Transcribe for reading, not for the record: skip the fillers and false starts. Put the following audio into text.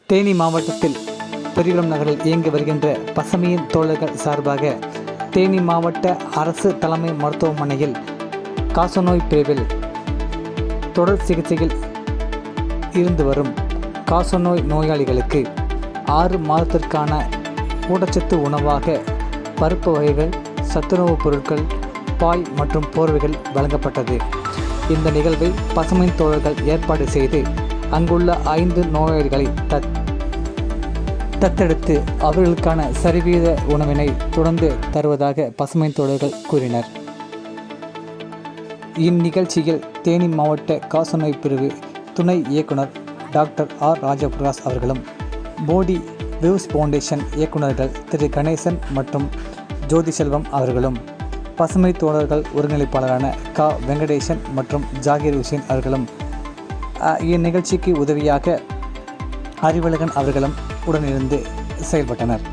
தேனி மாவட்டத்தில் பெரியகுளம் நகரில் இயங்கி வருகின்ற பசுமையின் தோழர்கள் சார்பாக தேனி மாவட்ட அரசு தலைமை மருத்துவமனையில் காசநோய் பிரிவில் தொடர் சிகிச்சையில் இருந்து வரும் காசநோய் நோயாளிகளுக்கு 6 மாதத்திற்கான ஊட்டச்சத்து உணவாக பருப்பு வகைகள், சத்துணவுப் பொருட்கள், பாய் மற்றும் போர்வைகள் வழங்கப்பட்டது. இந்த நிகழ்வை பசுமையின் தோழர்கள் ஏற்பாடு செய்து அங்குள்ள 5 நோயாளிகளை தத்தெடுத்து அவர்களுக்கான சரிவீத உணவினை தொடர்ந்து தருவதாக பசுமையின் தோழர்கள் கூறினர். இந்நிகழ்ச்சியில் தேனி மாவட்ட காசநோய் பிரிவு துணை இயக்குனர் டாக்டர் ஆர் ராஜபிரகாஷ் அவர்களும், போடி விவ்ஸ் ஃபவுண்டேஷன் இயக்குநர்கள் திரு கணேசன் மற்றும் ஜோதி செல்வம் அவர்களும், பசுமை தோழர்கள் ஒருங்கிணைப்பாளரான க வெங்கடேசன் மற்றும் ஜாகிர் ஹுசேன் அவர்களும், இந்நிகழ்ச்சிக்கு உதவியாக அறிவழகன் அவர்களும் உடனிருந்து செயல்பட்டனர்.